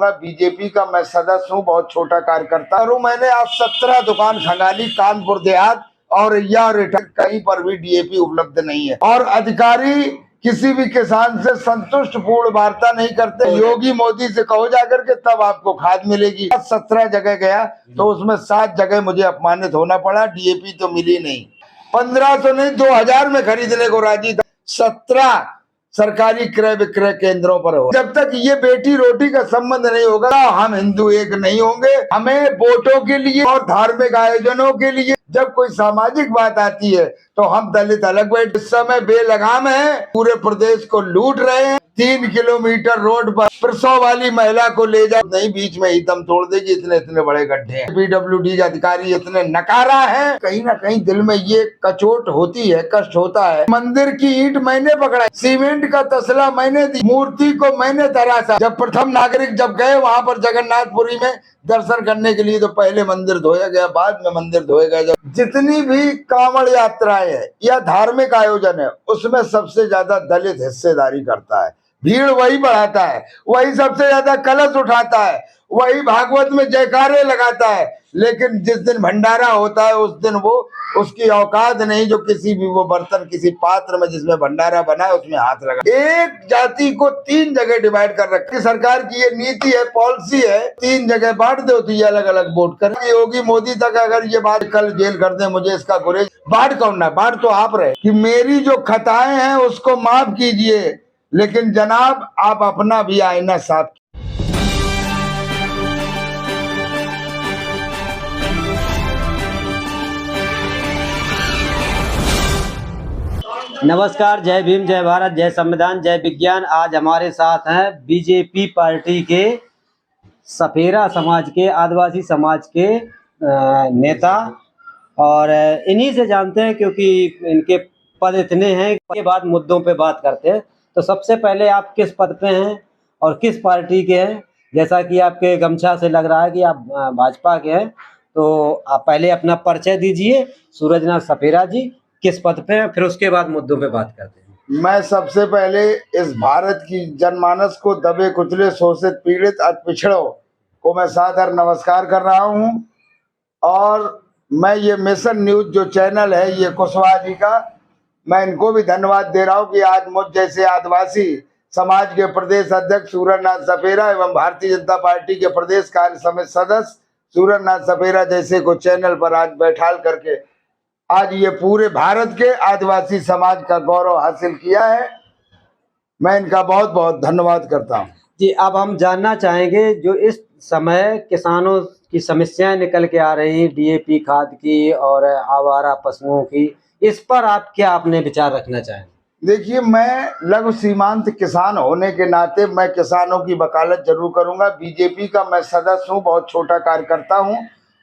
करूंगा। बीजेपी का मैं सदस्य हूँ, बहुत छोटा कार्यकर्ता हूँ। मैंने आज 17 दुकान खंगाली कानपुर देहात और कहीं पर भी डीएपी उपलब्ध नहीं है और अधिकारी किसी भी किसान से संतुष्ट पूर्ण वार्ता नहीं करते। योगी मोदी से कहो जाकर के तब आपको खाद मिलेगी। 17 जगह गया तो उसमें 7 जगह मुझे अपमानित होना पड़ा, डीएपी तो मिली नहीं। 1500 नहीं 2000 में खरीदने को राजी था। 17 सरकारी क्रय विक्रय केंद्रों पर हो। जब तक ये बेटी रोटी का संबंध नहीं होगा हम हिंदू एक नहीं होंगे। हमें वोटों के लिए और धार्मिक आयोजनों के लिए जब कोई सामाजिक बात आती है तो हम दलित अलग बैठे। इस समय बेलगाम है, पूरे प्रदेश को लूट रहे हैं। 3 किलोमीटर रोड पर प्रसव वाली महिला को ले जाओ, नहीं बीच में ही दम तोड़ देगी, इतने इतने बड़े गड्ढे हैं। पीडब्ल्यूडी के अधिकारी इतने नकारा है, कहीं ना कहीं दिल में ये कचोट होती है, कष्ट होता है। मंदिर की ईंट मैंने पकड़ा, सीमेंट का तसला मैंने दी, मूर्ति को मैंने तराशा। जब प्रथम नागरिक जब गए वहां पर जगन्नाथपुरी में दर्शन करने के लिए तो पहले मंदिर धोया गया, बाद में मंदिर धोया गया। जितनी भी कांवड़ यात्राएं है या धार्मिक आयोजन है उसमें सबसे ज्यादा दलित हिस्सेदारी करता है। भीड़ वही बढ़ाता है, वही सबसे ज्यादा कलश उठाता है, वही भागवत में जयकारे लगाता है। लेकिन जिस दिन भंडारा होता है उस दिन वो उसकी औकात नहीं जो किसी भी वो बर्तन किसी पात्र में जिसमें भंडारा बना है उसमें हाथ लगा। एक जाति को 3 जगह डिवाइड कर रखी सरकार की, ये नीति है, पॉलिसी है। 3 जगह बांट दो तो ये अलग अलग वोट कर। योगी मोदी तक अगर ये बात कल जेल कर दे मुझे इसका गुरेज। बांट कौन ना, बांट तो आप रहे कि मेरी जो खताएं हैं उसको माफ कीजिए, लेकिन जनाब आप अपना भी आईना साफ। नमस्कार, जय भीम, जय भारत, जय संविधान, जय विज्ञान। आज हमारे साथ हैं बीजेपी पार्टी के सपेरा समाज के, आदिवासी समाज के नेता, और इन्हीं से जानते हैं क्योंकि इनके पद इतने हैं के बाद मुद्दों पे बात करते हैं। तो सबसे पहले आप किस पद पे हैं और किस पार्टी के हैं? जैसा कि आपके गमछा से लग रहा है कि आप भाजपा के हैं, तो आप पहले अपना परिचय दीजिए। सूरजनाथ सपेरा जी किस पद पे हैं, फिर उसके बाद मुद्दों पे बात करते हैं। मैं सबसे पहले इस भारत की जनमानस को दबे कुचले शोषित पीड़ित अति पिछड़ों को मैं सादर नमस्कार कर रहा हूं। और मैं ये मिशन न्यूज जो चैनल है ये कुशवाहा जी का, मैं इनको भी धन्यवाद दे रहा हूं कि आज मुझ जैसे आदिवासी समाज के प्रदेश अध्यक्ष सूरजनाथ सपेरा एवं भारतीय जनता पार्टी के प्रदेश कार्य समिति सदस्य सूरजनाथ सपेरा जैसे को चैनल पर आज बैठाल करके आज ये पूरे भारत के आदिवासी समाज का गौरव हासिल किया है। मैं इनका बहुत बहुत धन्यवाद करता हूं। जी, अब हम जानना चाहेंगे जो इस समय किसानों की समस्याएं निकल के आ रही हैं, डीएपी खाद की और आवारा पशुओं की, इस पर आप क्या अपने विचार रखना चाहेंगे? देखिए, मैं लघु सीमांत किसान होने के नाते मैं किसानों की वकालत जरूर करूंगा। बीजेपी का मैं सदस्य हूं, बहुत छोटा कार्यकर्ता हूं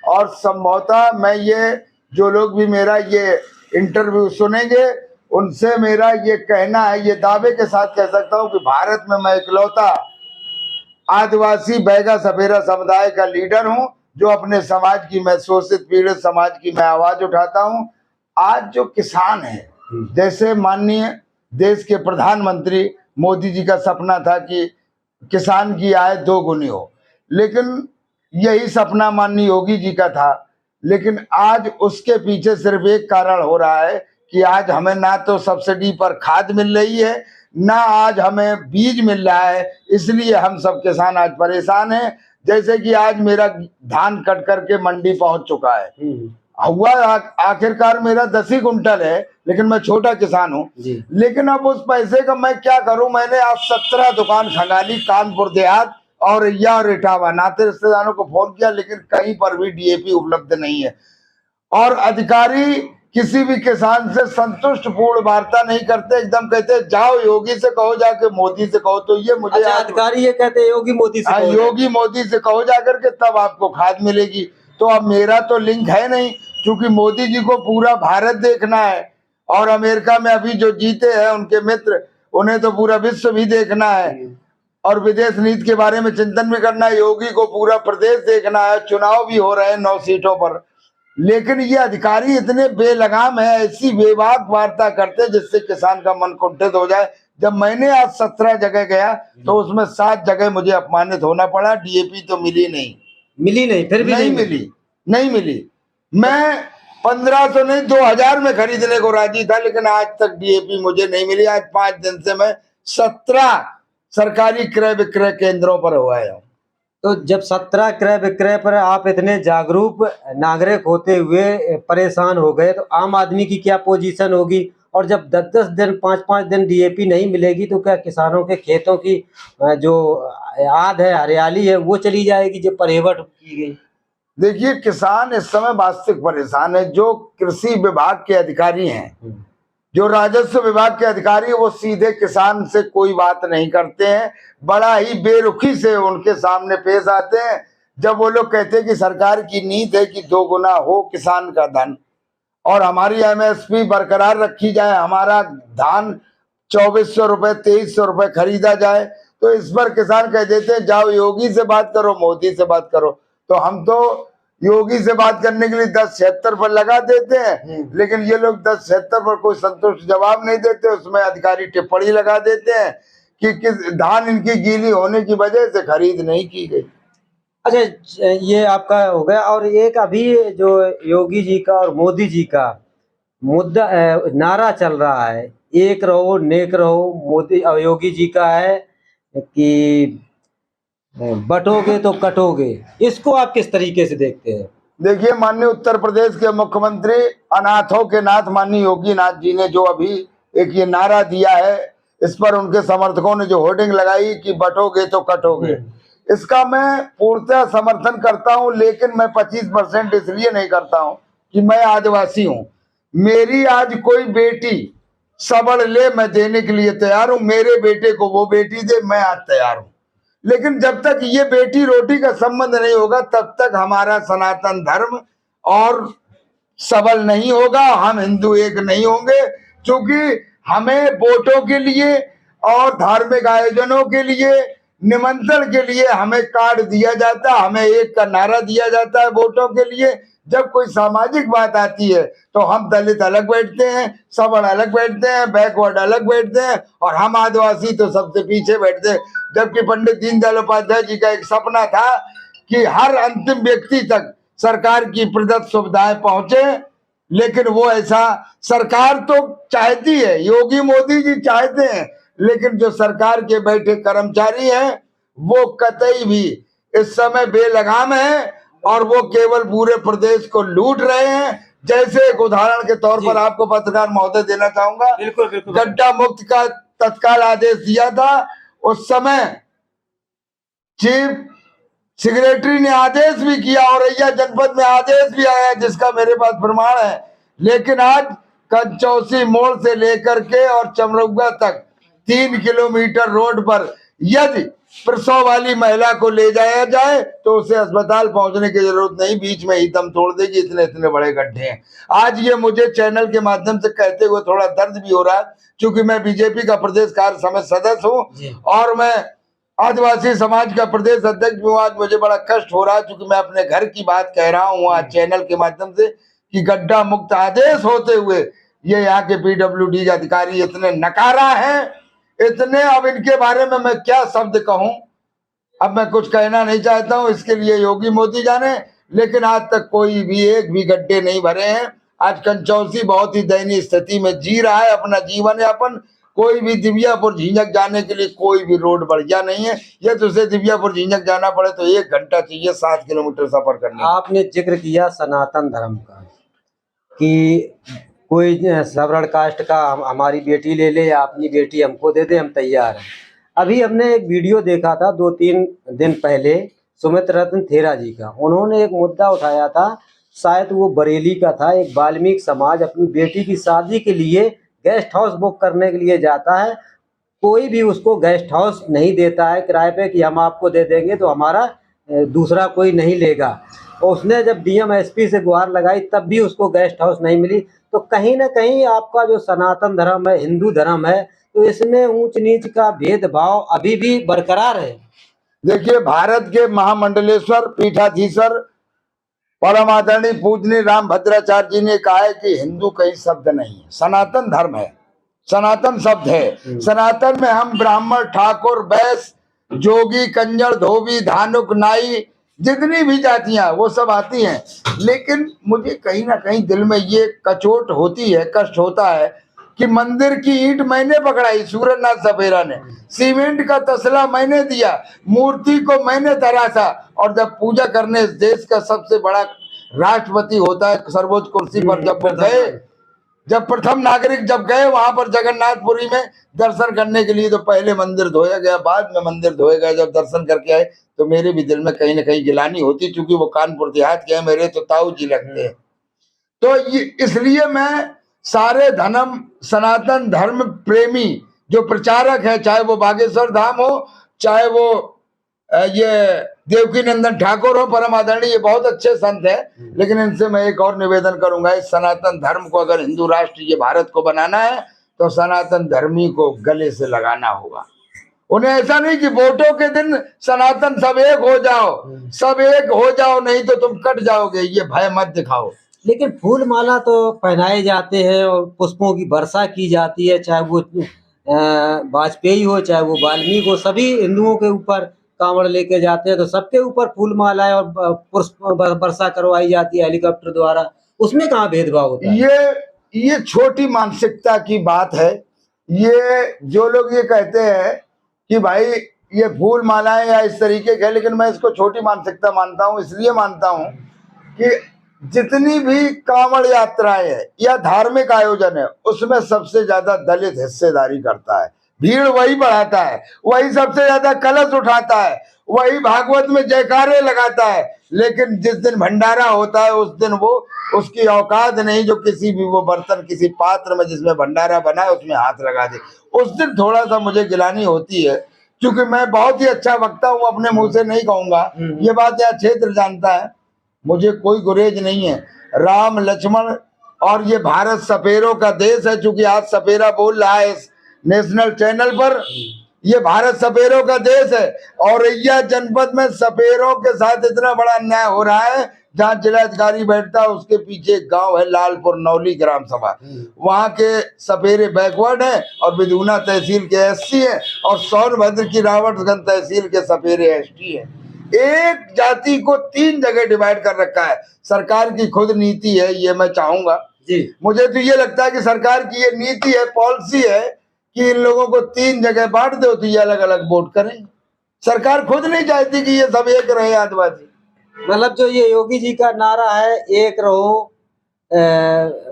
और संभवतः मैं ये जो लोग भी मेरा ये इंटरव्यू सुनेंगे उनसे मेरा ये कहना है, ये दावे के साथ कह सकता हूं कि भारत में मैं इकलौता आदिवासी बैगा सपेरा समुदाय का लीडर हूं जो अपने समाज की, मैं शोषित पीड़ित समाज की मैं आवाज उठाता हूं। आज जो किसान है, जैसे माननीय देश के प्रधानमंत्री मोदी जी का सपना था कि किसान की आय 2 गुनी हो, लेकिन यही सपना माननीय योगी जी का था। लेकिन आज उसके पीछे सिर्फ एक कारण हो रहा है कि आज हमें ना तो सब्सिडी पर खाद मिल रही है, ना आज हमें बीज मिल रहा है, इसलिए हम सब किसान आज परेशान हैं। जैसे कि आज मेरा धान कट करके मंडी पहुंच चुका है, हुआ आखिरकार मेरा 10 ही कुंटल है, लेकिन मैं छोटा किसान हूं। लेकिन अब उस पैसे का मैं क्या करूं? मैंने आज 17 दुकान खंगाली कानपुर देहात और इटावा, नाते रिश्तेदारों को फोन किया, लेकिन कहीं पर भी डीएपी उपलब्ध नहीं है और अधिकारी किसी भी किसान से संतुष्ट पूर्ण वार्ता नहीं करते। एकदम कहते जाओ योगी से कहो, जाके मोदी से कहो। तो ये मुझे अधिकारी ये कहते हैं योगी मोदी से कहो, योगी मोदी से कहो जाकर के तब आपको खाद मिलेगी। तो अब मेरा तो लिंक है नहीं, क्योंकि मोदी जी को पूरा भारत देखना है और अमेरिका में अभी जो जीते हैं उनके मित्र, उन्हें तो पूरा विश्व भी देखना है और विदेश नीति के बारे में चिंतन भी करना है। योगी को पूरा प्रदेश देखना है, चुनाव भी हो रहे हैं 9 सीटों पर। लेकिन ये अधिकारी इतने बेलगाम है, ऐसी बेबाक वार्ता करते जिससे किसान का मन कुंठित हो जाए। जब मैंने आज 17 जगह गया तो उसमें 7 जगह मुझे अपमानित होना पड़ा। डीएपी तो मिली नहीं, फिर भी नहीं मिली। मैं 1500 नहीं 2000 में खरीदने को राजी था, लेकिन आज तक डीएपी मुझे नहीं मिली। आज 5 दिन से मैं 17 सरकारी क्रय विक्रय केंद्रों पर हुआ हूँ। तो जब 17 क्रय विक्रय पर आप इतने जागरूक नागरिक होते हुए परेशान हो गए, तो आम आदमी की क्या पोजीशन होगी? और जब 10-10 दिन 5-5 दिन डीएपी नहीं मिलेगी तो क्या किसानों के खेतों की जो आद है, हरियाली है, वो चली जाएगी जो पर्यवट की गई? देखिए, किसान इस समय वास्तविक परेशान है। जो कृषि विभाग के अधिकारी हैं, जो राजस्व विभाग के अधिकारी, वो सीधे किसान से कोई बात नहीं करते हैं, बड़ा ही बेरुखी से उनके सामने पेश आते हैं। जब वो लोग कहते हैं कि सरकार की नीति है कि 2 गुना हो किसान का धन और हमारी एमएसपी बरकरार रखी जाए, हमारा धान 2400 रुपए 2300 रुपए खरीदा जाए, तो इस पर किसान कह देते हैं जाओ योगी से बात करो, मोदी से बात करो। तो हम तो योगी से बात करने के लिए 1076 पर लगा देते हैं, लेकिन ये लोग 1076 पर कोई संतुष्ट जवाब नहीं देते। उसमें अधिकारी टिप्पणी लगा देते हैं कि किस धान इनकी गीली होने की वजह से खरीद नहीं की गई। अच्छा, ये आपका हो गया। और एक अभी जो योगी जी का और मोदी जी का मुद्दा नारा चल रहा है, एक रहो नेक रहो, मोदी और योगी जी का है कि बटोगे तो कटोगे। इसको आप किस तरीके से देखते हैं? देखिए, माननीय उत्तर प्रदेश के मुख्यमंत्री अनाथों के नाथ माननीय योगी नाथ जी ने जो अभी एक ये नारा दिया है, इस पर उनके समर्थकों ने जो होर्डिंग लगाई कि बटोगे तो कटोगे, इसका मैं पूर्णतः समर्थन करता हूं। लेकिन मैं 25% इसलिए नहीं करता हूं कि मैं आदिवासी हूं। मेरी आज कोई बेटी सबड़ ले, मैं देने के लिए तैयार हूं। मेरे बेटे को वो बेटी दे, मैं आज तैयार हूं। लेकिन जब तक ये बेटी रोटी का संबंध नहीं होगा, तब तक हमारा सनातन धर्म और सबल नहीं होगा, हम हिंदू एक नहीं होंगे। क्योंकि हमें वोटों के लिए और धार्मिक आयोजनों के लिए, निमंत्रण के लिए हमें कार्ड दिया जाता है, हमें एक का नारा दिया जाता है वोटों के लिए। जब कोई सामाजिक बात आती है तो हम दलित अलग बैठते हैं, सबल अलग बैठते हैं, बैकवर्ड अलग बैठते हैं, और हम आदिवासी तो सबसे पीछे बैठते हैं। जबकि पंडित दीनदयाल उपाध्याय जी का एक सपना था कि हर अंतिम व्यक्ति तक सरकार की प्रदत्त सुविधाएं पहुंचे, लेकिन वो ऐसा सरकार तो चाहती है, योगी मोदी जी चाहते हैं, लेकिन जो सरकार के बैठे कर्मचारी हैं वो कतई भी इस समय बेलगाम है और वो केवल पूरे प्रदेश को लूट रहे हैं। जैसे एक उदाहरण के तौर पर आपको पत्रकार महोदय देना चाहूंगा, बिल्कुल। गड्ढा मुक्त का तत्काल आदेश दिया था। उस समय चीफ सेक्रेटरी ने आदेश भी किया, औरैया जनपद में आदेश भी आया जिसका मेरे पास प्रमाण है। लेकिन आज कंचौसी मोड़ से लेकर के और चमरौगा तक 3 किलोमीटर रोड पर यदि प्रसव वाली महिला को ले जाया जाए तो उसे अस्पताल पहुंचने की जरूरत नहीं, बीच में ही दम तोड़ देगी, इतने इतने बड़े गड्ढे हैं। आज ये मुझे चैनल के माध्यम से कहते हुए थोड़ा दर्द भी हो रहा है, क्योंकि मैं बीजेपी का प्रदेश कार्य समिति सदस्य हूँ और मैं आदिवासी समाज का प्रदेश अध्यक्ष हूँ। आज मुझे बड़ा कष्ट हो रहा है, क्योंकि मैं अपने घर की बात कह रहा हूँ आज चैनल के माध्यम से कि गड्ढा मुक्त आदेश होते हुए ये यहाँ के पीडब्ल्यूडी के अधिकारी इतने नकारा है, इतने, अब इनके बारे में मैं क्या शब्द कहूं। अब मैं कुछ कहना नहीं चाहता हूं, इसके लिए योगी मोदी जाने। लेकिन आज तक कोई भी एक भी गड्ढे नहीं भरे हैं। आज कंचौसी बहुत ही दयनीय स्थिति में जी रहा है अपना जीवन यापन। कोई भी दिव्यापुर झींझक जाने के लिए कोई भी रोड बढ़िया नहीं है। यदि उसे दिव्यापुर झींझक जाना पड़े तो 1 घंटा चाहिए 7 किलोमीटर सफर करने। आपने जिक्र किया सनातन धर्म का कि कोई सवर्ण कास्ट का हमारी बेटी ले ले या अपनी बेटी हमको दे दे, हम तैयार हैं। अभी हमने एक वीडियो देखा था 2-3 दिन पहले सुमित रत्न थेरा जी का। उन्होंने एक मुद्दा उठाया था, शायद वो बरेली का था। एक वाल्मीकि समाज अपनी बेटी की शादी के लिए गेस्ट हाउस बुक करने के लिए जाता है, कोई भी उसको गेस्ट हाउस नहीं देता है किराए पे कि हम आपको दे देंगे तो हमारा दूसरा कोई नहीं लेगा। और उसने जब डीएम एसपी से गुहार लगाई तब भी उसको गेस्ट हाउस नहीं मिली। तो कहीं ना कहीं आपका जो सनातन धर्म है, हिंदू धर्म है, तो इसमें ऊंच नीच का भेदभाव अभी भी बरकरार है। देखिए, भारत के महामंडलेश्वर पीठाधीश्वर परम आदरणीय पूजनीय राम भद्राचार्य जी ने कहा है कि हिंदू कहीं शब्द नहीं है, सनातन धर्म है। सनातन शब्द है। सनातन में हम ब्राह्मण, ठाकुर, वैश्य, जोगी, कंजर, धोबी, धानुक, नाई, जितनी भी जातियां वो सब आती हैं। लेकिन मुझे कहीं ना कहीं दिल में ये कचोट होती है, कष्ट होता है कि मंदिर की ईंट मैंने पकड़ाई, सूरजनाथ सपेरा ने, सीमेंट का तसला मैंने दिया, मूर्ति को मैंने तराशा, और जब पूजा करने इस देश का सबसे बड़ा राष्ट्रपति होता है सर्वोच्च कुर्सी पर जब वो गए, जब प्रथम नागरिक जब गए वहां पर जगन्नाथपुरी में दर्शन करने के लिए, तो पहले मंदिर धोया गया, बाद में मंदिर धोए गए। जब दर्शन करके आए तो मेरे भी दिल में कहीं ना कहीं गिलानी होती, क्योंकि वो कानपुर देहात के हैं, मेरे तो ताऊ जी लगते हैं। तो ये इसलिए मैं सारे सनातन धर्म प्रेमी जो प्रचारक है, चाहे वो बागेश्वर धाम हो, चाहे वो ये देवकी नंदन ठाकुर हो, परम आदरणीय, ये बहुत अच्छे संत है, लेकिन इनसे मैं एक और निवेदन करूंगा, इस सनातन धर्म को अगर हिंदू राष्ट्र ये भारत को बनाना है तो सनातन धर्मी को गले से लगाना होगा। उन्हें ऐसा नहीं कि वोटों के दिन सनातन सब एक हो जाओ, सब एक हो जाओ, नहीं तो तुम कट जाओगे, ये भय मत दिखाओ। लेकिन फूल माला तो पहनाए जाते हैं और पुष्पों की वर्षा की जाती है, चाहे वो वाजपेयी हो, चाहे वो वाल्मीकि हो, सभी हिंदुओं के ऊपर कांवड़ लेके जाते हैं तो सबके ऊपर फूल मालाएं और पुष्प वर्षा करवाई जाती है हेलीकॉप्टर द्वारा। उसमें कहाँ भेदभाव होता है? ये छोटी मानसिकता की बात है। ये जो लोग ये कहते हैं कि भाई ये फूल मालाएं या इस तरीके के, लेकिन मैं इसको छोटी मानसिकता मानता हूँ। इसलिए मानता हूँ कि जितनी भी कांवड़ यात्राएं है या धार्मिक आयोजन है, उसमें सबसे ज्यादा दलित हिस्सेदारी करता है, भीड़ वही बढ़ाता है, वही सबसे ज्यादा कलश उठाता है, वही भागवत में जयकारे लगाता है। लेकिन जिस दिन भंडारा होता है उस दिन वो, उसकी औकात नहीं जो किसी भी वो बर्तन, किसी पात्र में जिसमें भंडारा बना है उसमें हाथ लगा दे। उस दिन थोड़ा सा मुझे गिलानी होती है, क्योंकि मैं बहुत ही अच्छा वक्ता हूँ, अपने मुंह से नहीं कहूंगा, ये बात यह क्षेत्र जानता है, मुझे कोई गुरेज नहीं है। राम लक्ष्मण और ये भारत सपेरों का देश है, चूंकि आज सपेरा बोल रहा है इस नेशनल चैनल पर, ये भारत सपेरों का देश है। औरैया जनपद में सपेरों के साथ इतना बड़ा अन्याय हो रहा है, जहाँ जिलाधिकारी बैठता है उसके पीछे एक गांव है लालपुर नौली ग्राम सभा, वहां के सपेरे बैकवर्ड है और बिदुना तहसील के एससी है और सोनभद्र की रावटगंज तहसील के सपेरे एसटी है। एक जाति को 3 जगह डिवाइड कर रखा है। सरकार की खुद नीति है, ये मैं चाहूंगा जी। मुझे तो ये लगता है कि सरकार की ये नीति है, पॉलिसी है कि इन लोगों को 3 जगह बांट दो तो ये अलग अलग वोट करें। सरकार खुद नहीं चाहती कि ये सब एक रहे आदिवासी। मतलब जो ये योगी जी का नारा है, एक रहो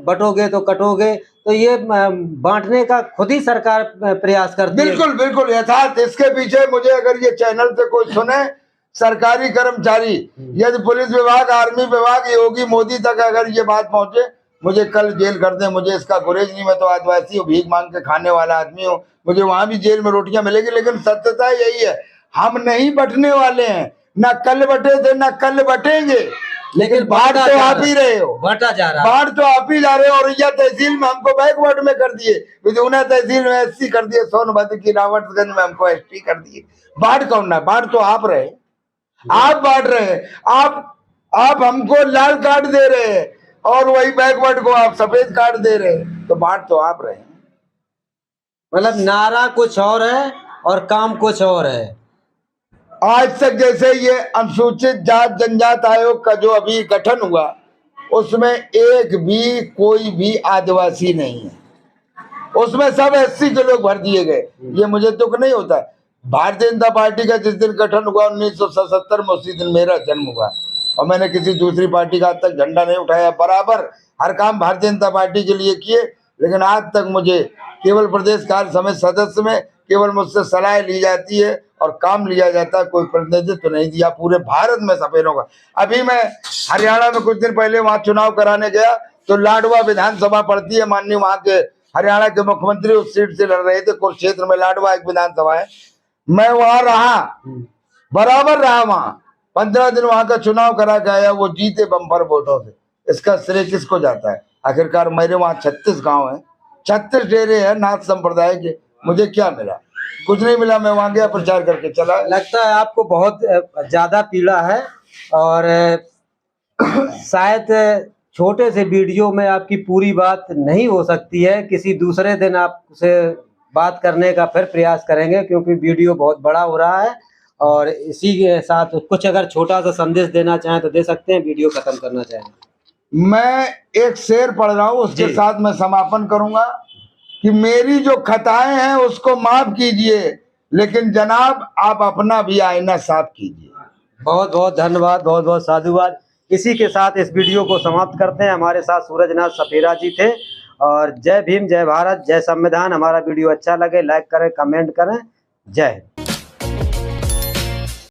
बटोगे तो कटोगे, तो ये बांटने का खुद ही सरकार प्रयास करती है। बिल्कुल बिल्कुल यथार्थ। इसके पीछे मुझे अगर ये चैनल से कोई सुने, सरकारी कर्मचारी, यदि पुलिस विभाग, आर्मी विभाग, योगी मोदी तक अगर ये बात पहुंचे, मुझे कल जेल कर दे, मुझे इसका गुरेज नहीं। मैं तो आदिवासी हूँ, भीख मांग के खाने वाला आदमी हूँ, मुझे वहां भी जेल में रोटियां मिलेगी। लेकिन सत्यता यही है, हम नहीं बटने वाले हैं, ना कल बटे थे ना कल बटेंगे, लेकिन बांट तो आप ही रहे हो, बांटा जा रहा, बांट तो आप ही जा रहे हो। औरैया तहसील में हमको बैकवर्ड में कर दिए, बिदुना तहसील में एससी कर दिए, सोनभद्र की रावटगंज में हमको एसटी कर दिए। बांट कौन ना, बांट तो आप रहे, आप बांट रहे हैं। आप हमको लाल कार्ड दे रहे हैं और वही बैकवर्ड को आप सफेद कार्ड दे रहे हैं, तो बांट तो आप रहे हैं। मतलब नारा कुछ और है और काम कुछ और है। आज तक जैसे ये अनुसूचित जात जनजात आयोग का जो अभी गठन हुआ, उसमें एक भी कोई भी आदिवासी नहीं है, उसमें सब एससी के लोग भर दिए गए। ये मुझे दुख नहीं होता। भारतीय जनता पार्टी का जिस दिन गठन हुआ 1977 में, उसी दिन मेरा जन्म हुआ और मैंने किसी दूसरी पार्टी का आज तक झंडा नहीं उठाया। बराबर हर काम भारतीय जनता पार्टी के लिए किए, लेकिन आज तक मुझे केवल प्रदेश कार्य समिति सदस्य में केवल मुझसे सलाह ली जाती है और काम लिया जाता है, कोई प्रतिनिधित्व नहीं दिया पूरे भारत में सपेरों का। अभी मैं हरियाणा में कुछ दिन पहले वहां चुनाव कराने गया तो लाडवा विधानसभा पड़ती है, माननीय वहां के हरियाणा के मुख्यमंत्री उस सीट से लड़ रहे थे। कुरुक्षेत्र में लाडवा एक विधानसभा है, मैं वहां रहा, बराबर रहा वहां, 15 दिन वहां का चुनाव करा के आया, वो जीते बम्पर वोटों से। इसका श्रेय किसको जाता है? आखिरकार मेरे वहां 36 गांव हैं, 36 डेरे हैं नाथ संप्रदाय के, मुझे क्या मिला? कुछ नहीं मिला। मैं वहां गया, प्रचार करके चला। लगता है आपको बहुत ज्यादा पीड़ा है और शायद छोटे से वीडियो में आपकी पूरी बात नहीं हो सकती है। किसी दूसरे दिन आपसे बात करने का फिर प्रयास करेंगे, क्योंकि वीडियो बहुत बड़ा हो रहा है। और इसी के साथ कुछ अगर छोटा सा संदेश देना चाहें तो दे सकते हैं, वीडियो खत्म करना चाहें। मैं एक शेर पढ़ रहा हूँ, उसके जी। साथ मैं समापन करूंगा कि मेरी जो खताएं हैं उसको माफ कीजिए, लेकिन जनाब आप अपना भी आईना साफ कीजिए। बहुत बहुत धन्यवाद, बहुत बहुत साधुवाद। इसी के साथ इस वीडियो को समाप्त करते हैं। हमारे साथ सूरजनाथ सपेरा जी थे। और जय भीम, जय भारत, जय संविधान। हमारा वीडियो अच्छा लगे लाइक करें, कमेंट करें। जय हिंद।